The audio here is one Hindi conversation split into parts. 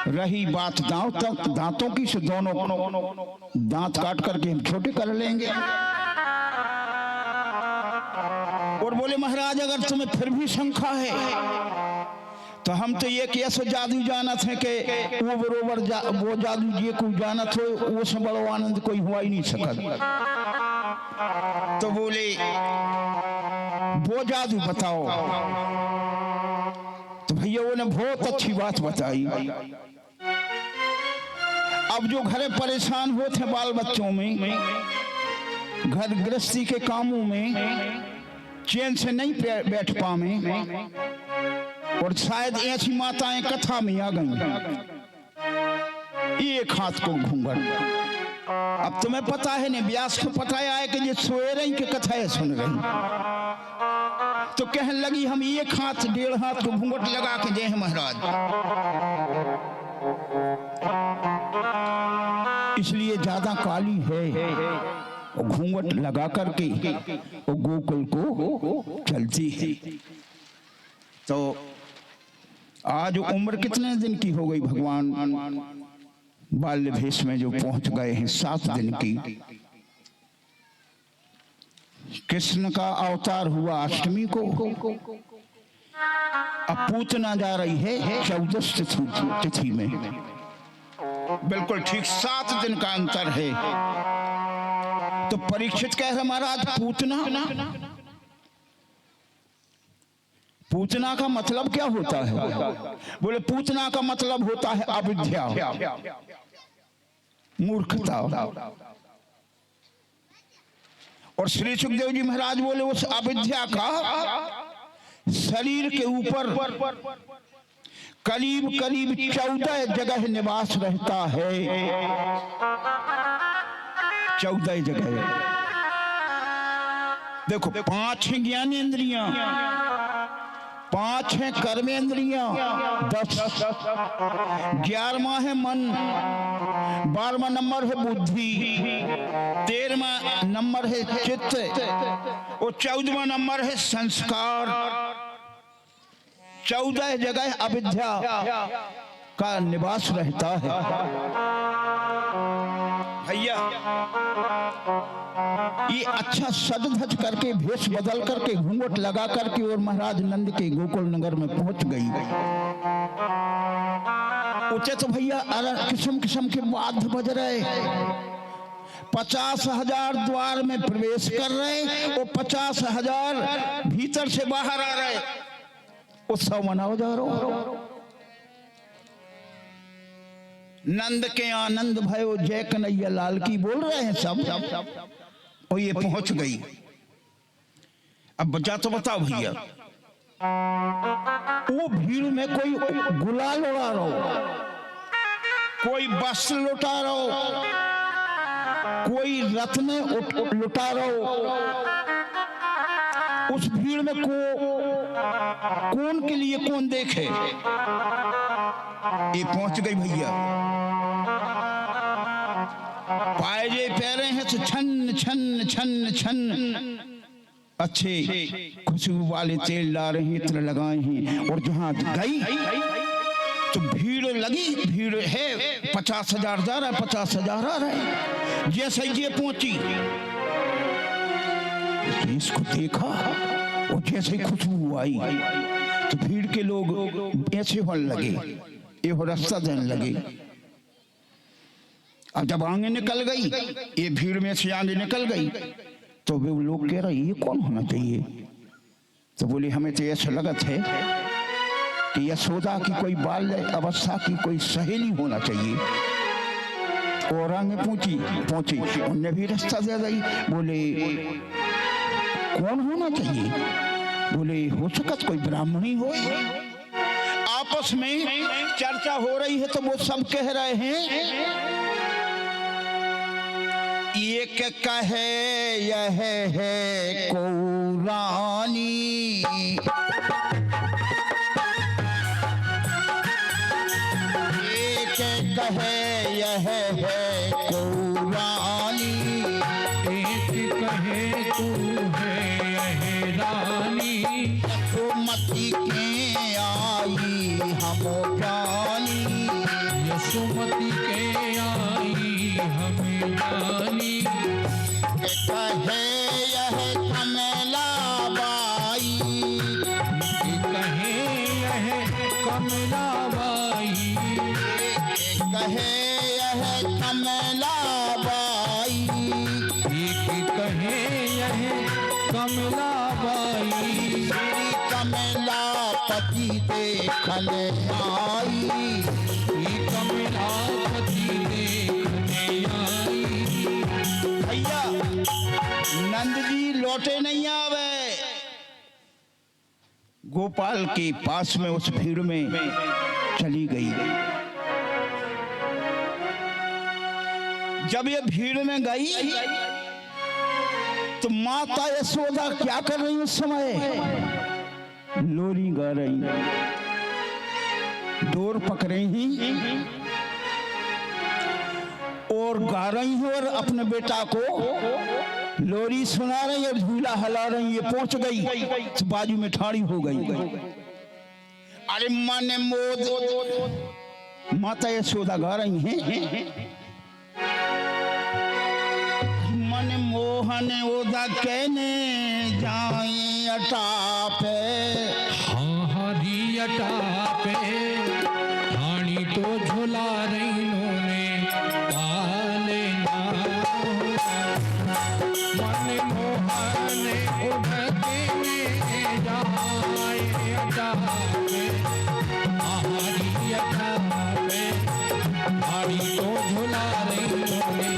रही बात दांतों की, से दोनों दांत काट करके हम छोटे कर लेंगे। और बोले महाराज अगर तुम्हें फिर भी शंका है तो हम तो ये कि ऐसा जादू जानत है कि वो बरोबर वो जादू जी को जानत हो, वो से बड़ो आनंद कोई हुआ ही नहीं सकत। तो बोले वो जादू बताओ। तो भैया वो ने बहुत अच्छी बात बताई। अब जो घरे परेशान होते बाल बच्चों में, घर गृहस्थी के कामों में चैन से नहीं बैठ पावे, और शायद ऐसी माताएं कथा में आ गई, एक हाथ को घूंघट। अब तुम्हें पता है ने व्यास को पता है कि ये सोए रही के कथाएं सुन रही, तो कहने लगी हम एक हाथ डेढ़ हाथ को घूंघट लगा के दे महाराज। इसलिए ज्यादा काली है घूंघट लगा करके वो गोकुल को चलती है। तो आज उम्र कितने दिन की हो गई भगवान बाल्य भेष में जो पहुंच गए हैं, 7 दिन की। कृष्ण का अवतार हुआ अष्टमी को, अब पूतना जा रही है 14 तिथि में। बिल्कुल ठीक 7 दिन का अंतर है। तो परीक्षित कह रहे महाराज पूतना का मतलब क्या होता है? बोले पूतना का मतलब होता है अविद्या, मूर्खता। और श्री सुखदेव जी महाराज बोले उस अविद्या का शरीर के ऊपर करीब करीब 14 जगह निवास रहता है। 14 जगह। देखो 5 हैं ज्ञानेंद्रियां, 5 हैं कर्मेंद्रियां, 10, 11वां है मन, 12वां नंबर है बुद्धि, 13वां नंबर है चित्त, और 14वां नंबर है संस्कार। 14 जगह अविद्या का निवास रहता है। भैया ये अच्छा सज धज करके भेष बदल करके घूंघट लगा करके और महाराज नंद के गोकुल नगर में पहुंच गई। उसे तो भैया किस्म किस्म के वाद्य बज रहे, 50,000 द्वार में प्रवेश कर रहे और 50,000 भीतर से बाहर आ रहे। उत्सव मनाओ जा रहा। नंद के आनंद भयो जय कन्हैया लाल की बोल रहे हैं सब, और ये पहुंच गई। अब बचा तो बताओ भैया, वो भीड़ में कोई गुलाल उड़ा रहा हो, कोई वस्त्र लुटा रहा हो, कोई रत्न लुटा रहा हो, उस भीड़ में कौन के लिए कौन देखे। ये पहुंच गई भैया। पायजे पैरे हैं तो छन छन छन छन अच्छे खुशबू वाले तेल ला रहे हैं, इत्र लगाए हैं। और जहां गई तो भीड़ लगी, भीड़ है 50,000 जा रहा है, 50,000 आ रहा है। जैसे ये पहुंची इसको देखा और जैसे खुशबू आई तो भीड़ के लोग ऐसे होने लगे, ये रास्ता देने लगे। अब जब आगे निकल गई, ये भीड़ में से आगे निकल गई, तो वे लोग कह रहे ये कौन होना चाहिए। तो बोले हमें तो ऐसा लगत है कि यशोदा की कोई बाल्य अवस्था की कोई सहेली होना चाहिए। और आगे पहुंची उनने भी रास्ता दे दी। बोले कौन होना चाहिए? बोले हो सकत कोई ब्राह्मणी हो। आपस में चर्चा हो रही है तो वो सब कह रहे हैं एक कहे यह है को रानी, एक कहे यह है को रानी, एक कहे तू है यह रानी, तो मती के आई हम प्राणी, हमें जानी। कहे यह कमला बाई, कहे यह कमला बाई, कहे यह कमला बाई, कहे यह कमला बाई। कमला पति देखन आई, कमला पति देखने आई। भैया नंद जी लौटे नहीं आवे, गोपाल के पास में उस भीड़ में चली गई। जब ये भीड़ में गई तो माता यशोदा क्या कर रही उस समय? लोरी गा रही, डोर पकड़ रही और गा रही है और अपने बेटा को लोरी सुना रही और झूला हिला रही। ये पहुंच गई तो बाजू में ठाड़ी हो गई। अरे मन मोद, माता यशोदा गा रही हैं, मन मोहन ओदा कहने जाए अटापे। हाँ हरी अटापे, ठाणी तो झुला रही ने पाले ना। मन मोहन उदा कहने जाए अटापे, हरी अटापे, ठाणी तो झुला रही ने।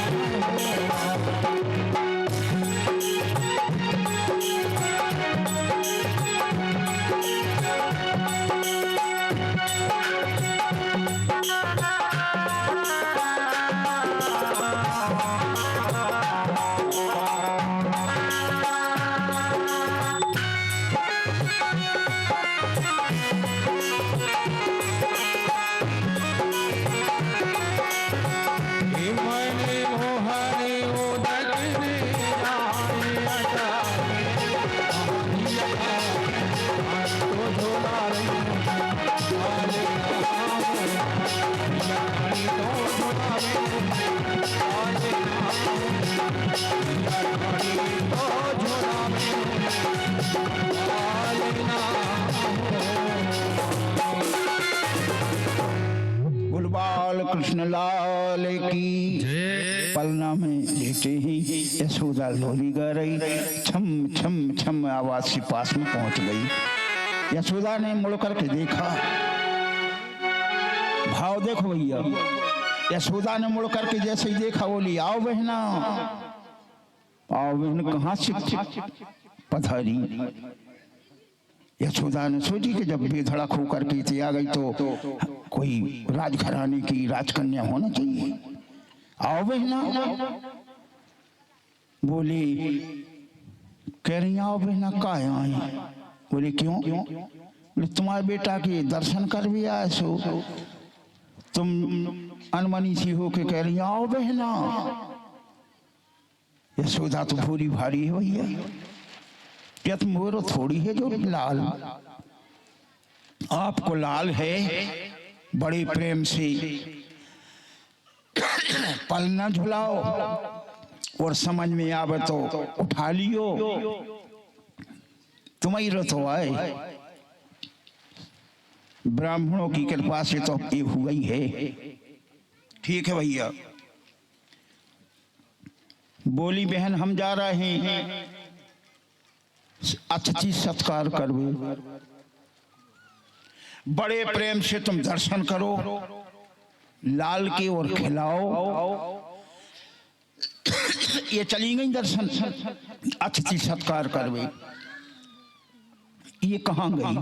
Hare गोपाल कृष्ण लाल की। पलना में लेटे ही यशोदा लोरी गा रही। छम छम छम आवाज से पास में पहुंच गई। यशोदा ने मुड़ करके देखा, भाव देखो भैया। यशोदा ने मुड़ करके जैसे ही देखा बोली, आओ बहना, आओ बहन, कहाँ से पधारी। यशोदा ने सोची कि जब बेधड़क होकर के आ गई तो कोई राजघराने की राजकन्या होना चाहिए। आओ बहना। बोली, कह रही आओ बहना, का आई? बोले क्यों? बोले तुम्हारे बेटा के दर्शन कर भी आए सो तुम अनमनी सी हो के कह रही आओ बहना। यशोदा तो भूरी भारी है भैया, क्या तुम मोरो थोड़ी है जो लाल। आपको लाल है, बड़े प्रेम से पलना झुलाओ और समझ में आवे तो उठा लियो, तुम्हारी रतो आए। ब्राह्मणों की कृपा से तो ये हुआ ही है। ठीक है भैया। बोली, बहन हम जा रहे हैं, अतिथि सत्कार करवे, बड़े प्रेम से तुम दर्शन करो, लाल के और खिलाओ। ये चली गई दर्शन, अतिथि सत्कार करवे। ये कहाँ गई?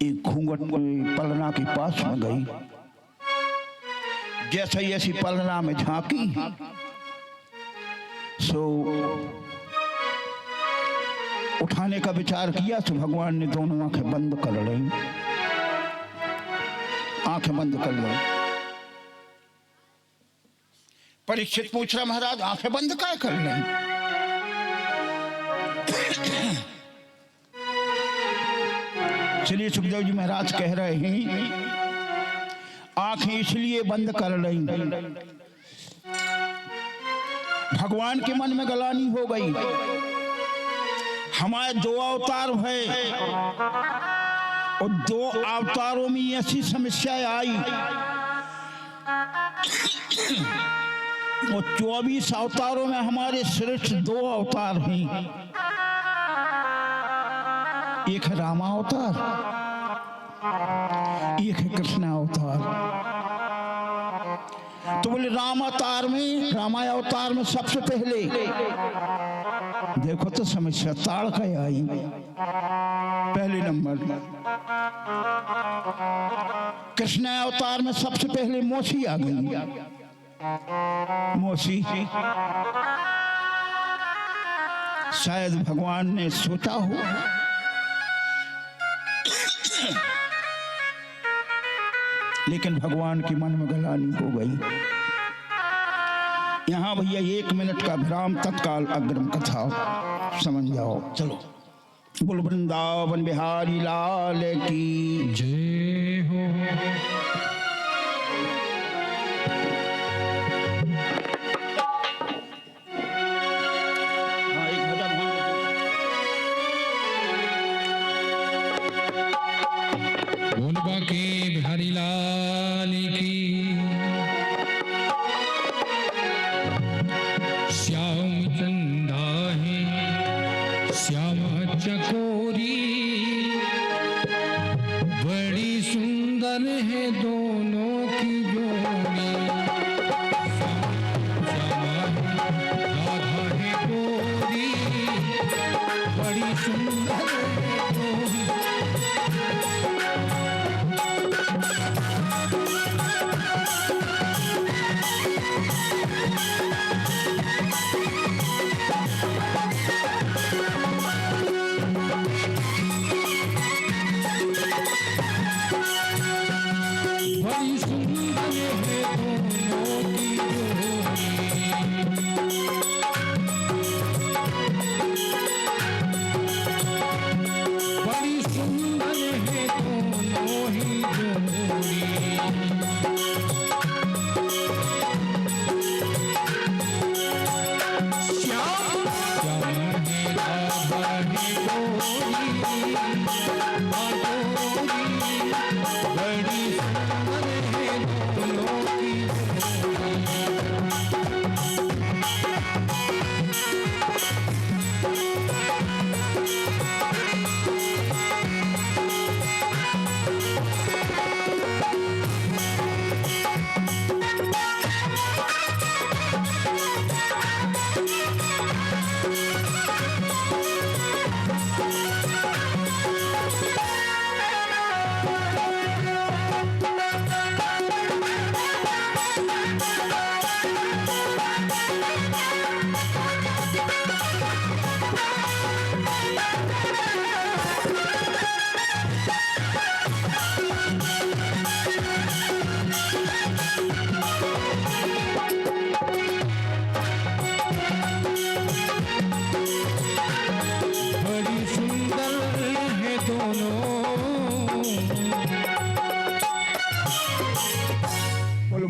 एक घूंघट पलना के पास में गई। जैसे ही ऐसी पलना में झांकी सो उठाने का विचार किया तो भगवान ने दोनों आंखें बंद कर ली। आंखें बंद कर ली। परीक्षित पूछ रहा, महाराज आंखें बंद क्या कर ली? चलिए, सुखदेव जी महाराज कह रहे हैं आंखें इसलिए बंद कर ली, भगवान के मन में गलानी हो गई। हमारे दो अवतार है और दो अवतारों में ऐसी समस्या आई और 24 अवतारों में हमारे श्रेष्ठ दो अवतार हैं। एक है रामावतार, एक है कृष्ण अवतार। तो बोले रामावतार में, रामावतार में सबसे पहले देखो तो समस्या ताड़ का आई पहले नंबर। कृष्ण अवतार में सबसे पहले मौसी आ गई। मौसी शायद भगवान ने सोचा हो, लेकिन भगवान के मन में गलानी हो गई। यहां भैया 1 मिनट का विराम, तत्काल अग्रिम कथा समझ जाओ। चलो, बोल वृंदावन बिहारी लाल की जय हो। बोल बाके बिहारी लाल की। श्याम चंदा है श्याम चकोरी, बड़ी सुंदर है दोनों की जोड़ी। राधा है गोरी, बड़ी सुंदर है गोरी।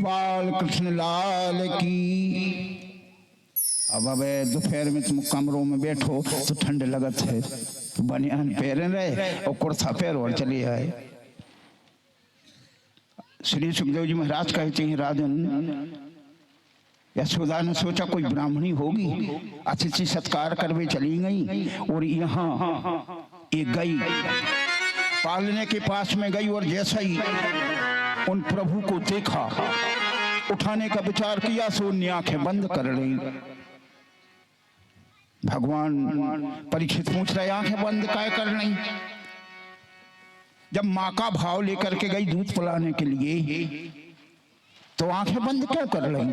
गोपाल कृष्ण लाल की। अब दोपहर में तुम कमरों में बैठो तो ठंड लगत है, तो बनियान पहने रहे और कुर्ता पैर और चले आए। श्री सुखदेव जी महाराज कहते हैं, राजन यशोदा ने सोचा कोई ब्राह्मणी होगी, अतिथि सत्कार करवे चली गई और यहाँ एक गई पालने के पास में गई और जैसा ही उन प्रभु को देखा, उठाने का विचार किया, सो उन्हें आंखें बंद कर ली। भगवान परीक्षित पूछ रहे, आंखें बंद काय कर ली? जब माँ का भाव लेकर के गई दूध पिलाने के लिए, तो आंखें बंद क्यों कर ली?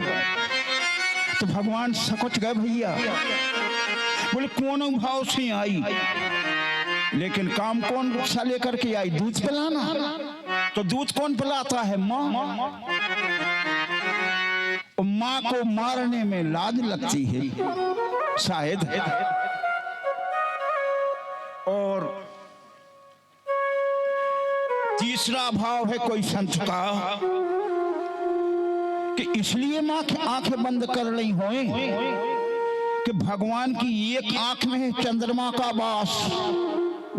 तो भगवान सकुच गए, भैया बोले कौन भाव से आई, लेकिन काम कौन सा लेकर के आई? दूध पिलाना। तो दूध कौन पिलाता है? माँ। माँ को मारने में लाज लगती है शायद। और तीसरा भाव है कोई संत का कि इसलिए माँ की आंखें बंद कर रही होए कि भगवान की एक आंख में है चंद्रमा का वास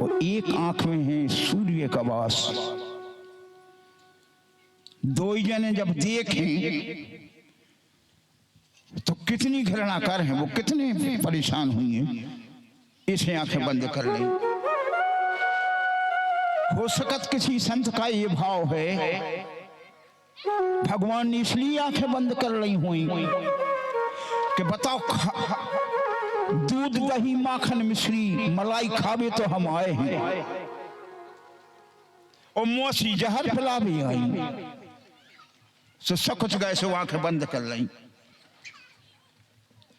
और एक आंख में है सूर्य का वास। दो ही जने जब देखें तो कितनी घृणा कर है वो, कितने परेशान हुई हैं, इसे आंखें बंद कर ली। हो सकत किसी संत का ये भाव है, भगवान ने इसलिए आंखें बंद कर ली हुई कि बताओ दूध दही माखन मिश्री मलाई खावे तो हम आए हैं और मौसी जहर पिला भी आई। सो सकुच गए, सो आंखें बंद कर ली।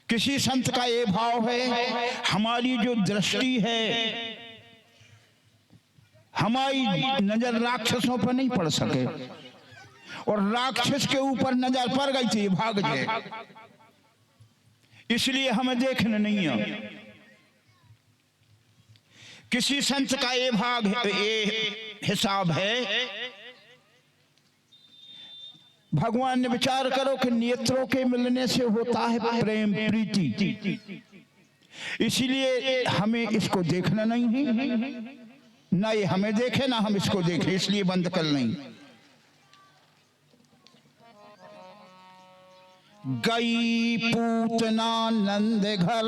किसी संत का ये भाव है, हमारी जो दृष्टि है, हमारी नजर राक्षसों पर नहीं पड़ सके, और राक्षस के ऊपर नजर पड़ गई थी, भाग गए, इसलिए हमें देखने नहीं है। किसी संत का ये भाग ये हिसाब है, भगवान ने विचार करो कि नेत्रों के मिलने से होता है प्रेम प्रीति, इसलिए हमें इसको देखना नहीं है, ना ये हमें देखे ना हम इसको देखें, इसलिए बंद कर नहीं। गई पूतना नंद घर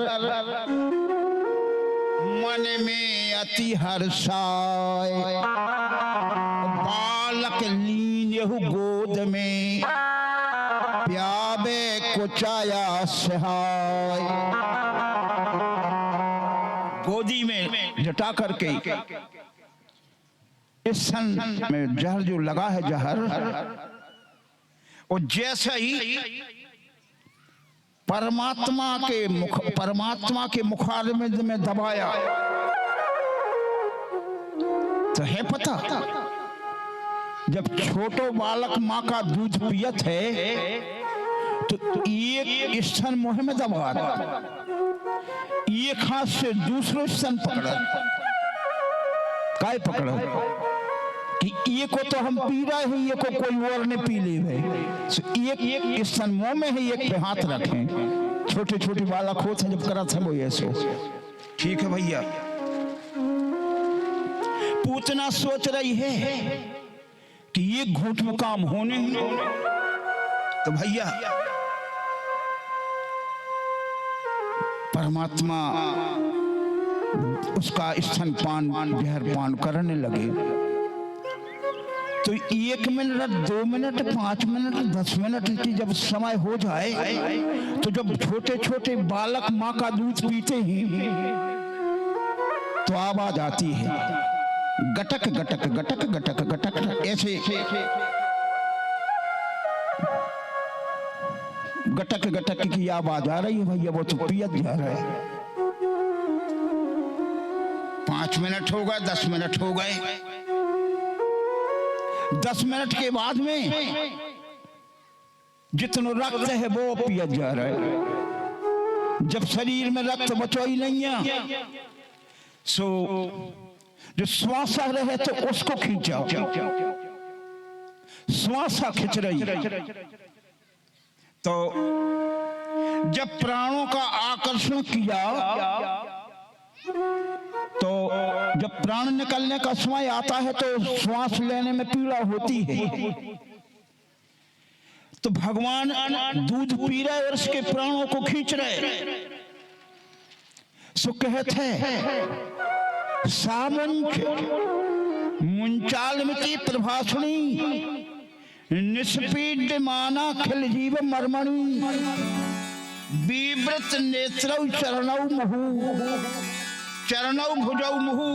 मन में अति हर्षाय, बालक लीन यहु गोद में प्याबे कुचाया सहाय। गोदी में लटा करके इस सन में जहर जो लगा है जहर, और जैसे ही परमात्मा के मुखारविंद में दबाया, तो है पता, जब छोटो बालक माँ का दूध पियत है तो एक स्तन मुंह में दबा, एक हाथ से दूसरे स्तन पकड़ा, काय पकड़ा कि ये को तो हम पी रहे हैं, ये को कोई और ने पी ले है, एक स्तन मुंह में है, एक पे हाथ रखें। छोटे छोटे बालक होते जब करा था वो ऐसे। ठीक है भैया, पूतना सोच रही है कि ये घूंट में काम होने, तो भैया परमात्मा उसका स्तनपान जहर पान करने लगे। तो 1 मिनट 2 मिनट 5 मिनट 10 मिनट की जब समय हो जाए, तो जब छोटे छोटे बालक माँ का दूध पीते हैं तो आवाज आती है, गटक गटक गटक गटक गटक, ऐसे गटक गटक की आवाज आ रही है। भैया वो तो पियत जा रहा है। 5 मिनट हो गए, 10 मिनट हो गए, 10 मिनट के बाद में जितना रक्त है वो पियत जा रहा है। जब शरीर में रक्त बचा ही नहीं है, सो जो श्वासा रहे तो उसको खींचा, श्वासा खिंच रही, तो जब प्राणों का आकर्षण किया तो जब प्राण निकलने का समय आता है तो श्वास लेने में पीड़ा होती है। तो भगवान दूध पी रहे और उसके प्राणों को खींच रहे। सो कहते हैं सामंच मुंचाल मिति प्रभाषणी निष्पीड माना खिल जीव मर्मणी विव्रत नेत्रौ चरणौ मुहु चरणौ भुजौ मुहु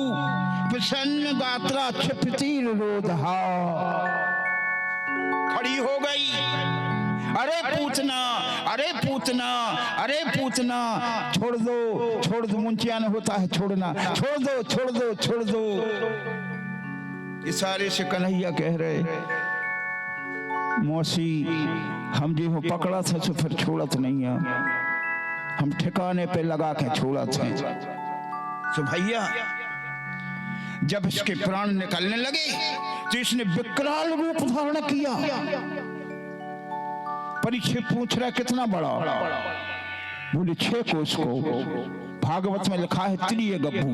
प्रसन्न गात्रा क्षिपति रोधा। खड़ी हो गई। अरे पूतना, अरे पूतना, अरे पूतना, छोड़ दो मुंचिया न होता है छोड़ना, छोड़ दो छोड़ दो छोड़ दो। इशारे से कन्हैया कह रहे मौसी हम जो हो पकड़ा था तो फिर छोड़त नहीं है, हम ठिकाने पे लगा के छोड़ा थे। तो भैया जब इसके प्राण निकलने लगे तो इसने विकराल रूप धारण किया। परीक्षित पूछ रहा कितना बड़ा? बोले 6 कोस को। भागवत में लिखा है त्रिय गब्बू,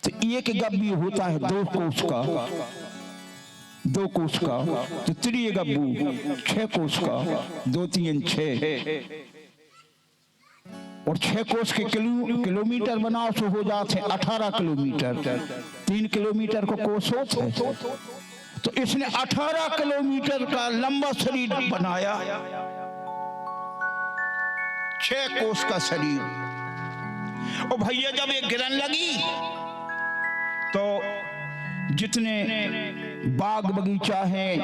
तो एक गब्बी होता है 2 कोस का, 2 कोस का, तो त्रिय गब्बू 6 कोस का, 2 3 6 और 6 कोस के किलोमीटर बनाओ तो हो जाते 18 किलोमीटर। 3 किलोमीटर को कोस होते हैं। तो इसने 18 किलोमीटर का लंबा शरीर बनाया, 6 कोस का शरीर। और भैया जब ये गिरन लगी तो जितने बाग बगीचा हैं,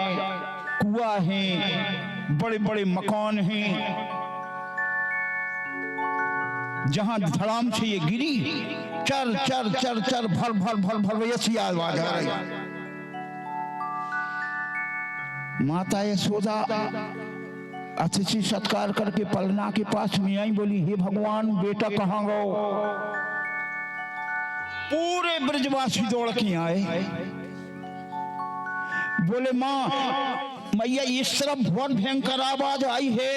कुआं हैं, बड़े बड़े मकान हैं, जहां धड़ाम से ये गिरी चर चर चर चर भर भर भर भर ऐसी आवाज आ रही। माता यशोदा अतिथि सत्कार करके पलना के पास में आई। बोली हे भगवान बेटा कहाँ गो? पूरे ब्रजवासी दौड़ के आए। बोले माँ मैया इस तरफ बहुत भयंकर आवाज आई है।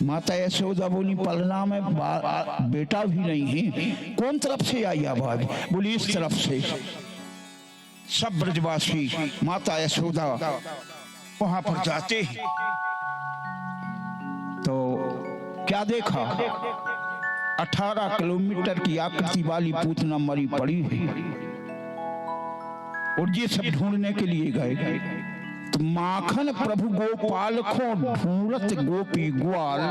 माता यशोदा बोली पलना में बेटा भी नहीं है, कौन तरफ से आई आवाज? बोली इस तरफ से। सब ब्रजवासी माता यशोदा वहां पर जाते हैं तो क्या देखा? 18 किलोमीटर की आकृति वाली पूतना मरी पड़ी है। और ये सब ढूंढने के लिए गए तो माखन प्रभु गोपाल को ढूंढत गोपी ग्वाल,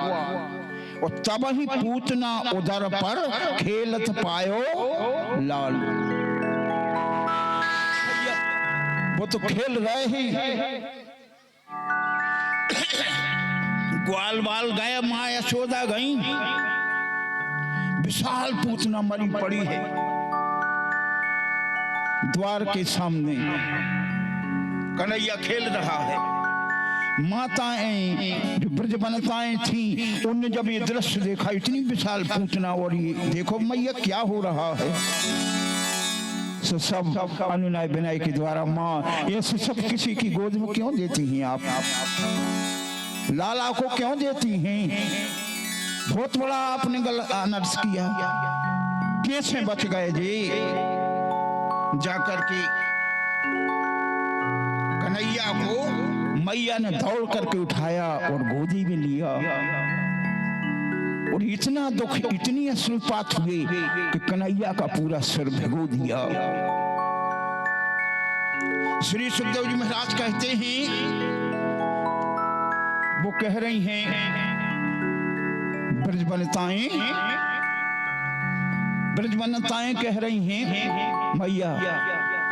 और तब ही पूतना उदर पर खेलत पायो लाल। वो तो खेल रहे हैं, ग्वाल बाल गए, माँ यशोदा गई, विशाल पूतना मरी पड़ी है द्वार के सामने। कन्हैया खेल रहा है। माताएं जो ब्रजवनिताएं थी उनने जब ये दृश्य देखा, इतनी विशाल पूतना, और ये देखो मैया क्या हो रहा है। तो सब अनुनय विनय के द्वारा माँ ये सब किसी की गोद में क्यों देती हैं आप? लाला को क्यों देती हैं? बहुत बड़ा आपने गलत अनर्थ किया। कैसे बच गए जी? जाकर के कन्हैया को मैया ने दौड़ करके उठाया और गोदी में लिया। और इतना दुख, इतनी अश्रुपात हुए कि कन्हैया का पूरा सिर भिगो दिया। श्री सुखदेव जी महाराज कहते हैं, वो कह रही हैं ब्रजवनिताएं कह रही हैं मैया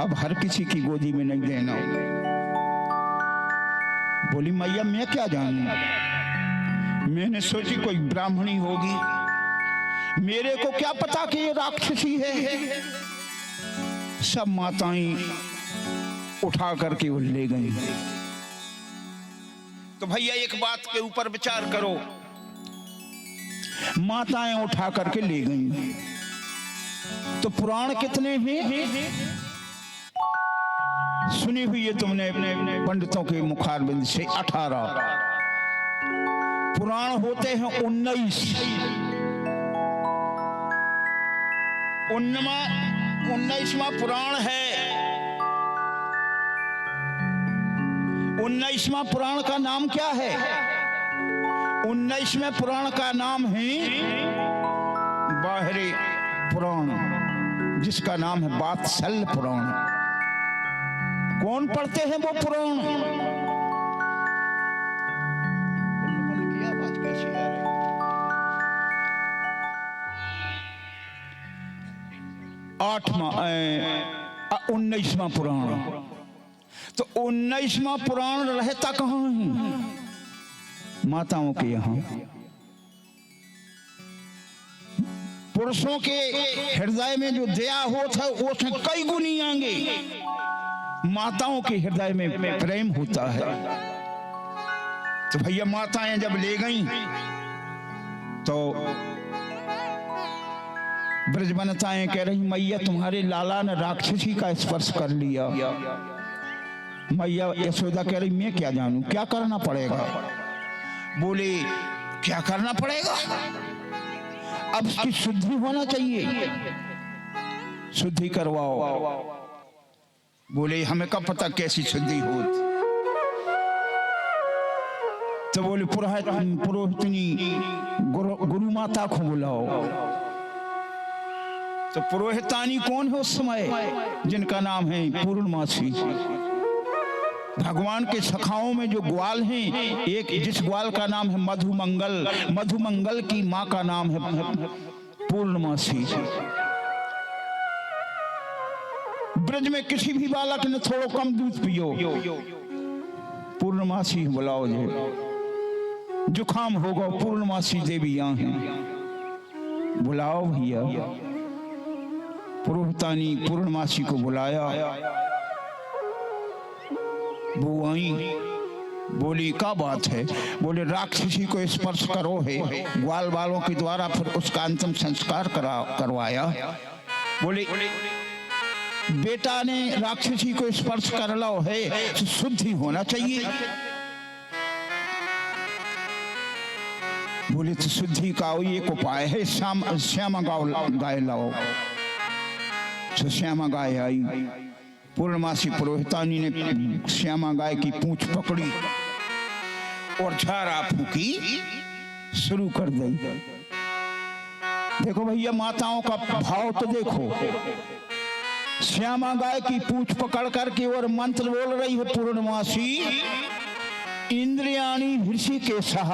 अब हर किसी की गोदी में नहीं देना। बोली मैया मैं क्या जानूं, मैंने सोची कोई ब्राह्मणी होगी, मेरे को क्या पता कि ये राक्षसी है। सब माताएं उठा करके वो ले गई। तो भैया एक बात के ऊपर विचार करो, माताएं उठा करके ले गई तो पुराण कितने हैं? सुनी हुई है तुमने पंडितों के मुखारबिंद से 18। पुराण होते हैं 19। 19वां पुराण है। 19वां पुराण का नाम क्या है? 19वें पुराण का नाम है बाहरी पुराण, जिसका नाम है वात्सल्य पुराण। कौन पढ़ते हैं वो पुराण? की आवाज कैसी आ रही? 19वां पुराण। तो 19वां पुराण रहता कहाँ है? माताओं के यहाँ। पुरुषों के हृदय में जो दया होता है उससे कई गुनी आगे माताओं के हृदय में प्रेम होता है। तो भैया माताएं जब ले गईं तो ब्रजवनिताएं कह रही, मैया तुम्हारे लाला ने राक्षसी का स्पर्श कर लिया। मैया यशोदा कह रही, मैं क्या जानूं, क्या करना पड़ेगा? बोले क्या करना पड़ेगा? अब इसकी शुद्धि होना चाहिए, शुद्धि करवाओ। बोले हमें कब पता कैसी शुद्धि हो? तो बोले पुरोहितनी गुरु माता को बुलाओ। तो पुरोहितानी कौन है उस समय? जिनका नाम है पूर्णमासी। भगवान के सखाओं में जो ग्वाल हैं, एक जिस ग्वाल का नाम है मधुमंगल, मधुमंगल की माँ का नाम है पूर्णमासी। ब्रज में किसी भी बालक ने थोड़ा कम दूध पियो, पूर्णमासी बुलाओ। जुखाम होगा, पूर्णमासी देवी यहाँ हैं, बुलाओ भैया। पुरोहितानी पूर्णमासी को बुलाया। वो आई, बोली क्या बात है? बोले राक्षसी को स्पर्श करो है। ग्वाल वालों के द्वारा फिर उसका अंतिम संस्कार करवाया। बोले बेटा ने राक्षसी को स्पर्श कर लो है तो शुद्धि होना चाहिए। बोले तो शुद्धि का एक उपाय है, श्यामा गाय लाओ। तो श्यामा गाय आई। पूर्णमासी पुरोहितानी ने श्यामा गाय की पूंछ पकड़ी और झाड़ा फूकी शुरू कर दी। देखो भैया माताओं का भाव तो देखो। श्यामा गाय की पूंछ पकड़ करके और मंत्र बोल रही है पूर्णमासी, इंद्रियाणी हृषिकेशः,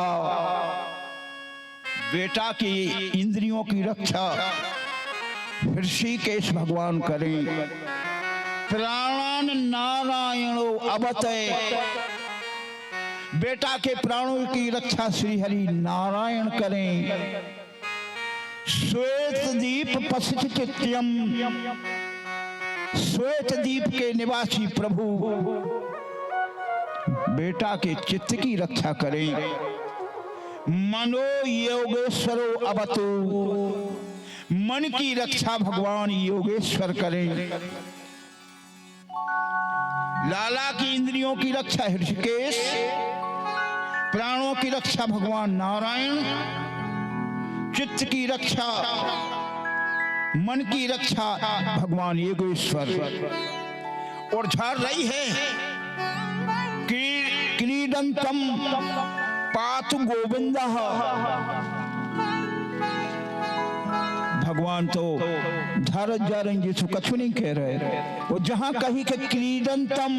बेटा की इंद्रियों की रक्षा ऋषिकेश भगवान करें। प्राणान नारायणो अवतय, बेटा के प्राणों की रक्षा श्री हरि नारायण करें। श्वेत दीप पसित चित्यम, श्वेत दीप के निवासी प्रभु बेटा के चित्त की रक्षा करें। मनो योगेश्वरो अवतु, मन की रक्षा भगवान योगेश्वर करें। लाला की इंद्रियों की रक्षा ऋषिकेश, प्राणों की रक्षा भगवान नारायण, चित्त की रक्षा, मन की रक्षा भगवान योगेश्वर। और झाड़ रही है क्रीडंतम पातु गोविंदः, भगवान तो धारत जा रहे जिसको कछु नहीं कह रहे। वो जहां कहीं के क्रीडंतम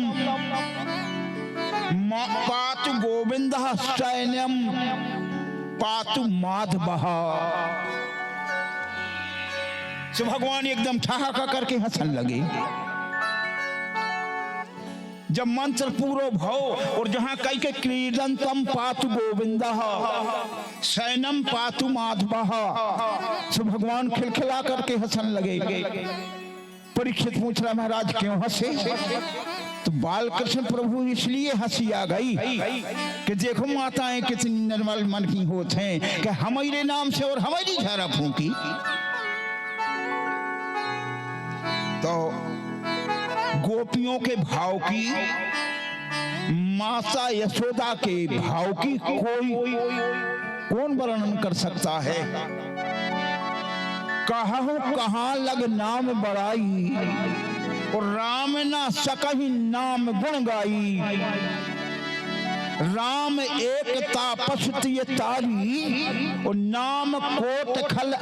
पातु गोविंदः सैन्यम पातु माधवः, तो भगवान एकदम ठहाका करके हंसने लगे। जब मंत्र पूरो भव और जहां कई के क्रीडंतम पातु गोविंदः सैनम पातु माधवः, तो भगवान खिलखिला करके हंसने लगे। परीक्षित पूछ रहा महाराज क्यों हंसे? तो बाल कृष्ण प्रभु इसलिए हंसी आ गई कि देखो माताएं कितनी निर्मल मन की होते हैं कि हमारे नाम से और हमारी झाड़ा फूंकी। तो गोपियों के भाव की, माता यशोदा के भाव की कोई कौन वर्णन कर सकता है। कहूं कहां लग नाम बड़ाई, और राम ना सकहि नाम गुण गाई। राम एक तापस तिय तारी, और नाम कोट खल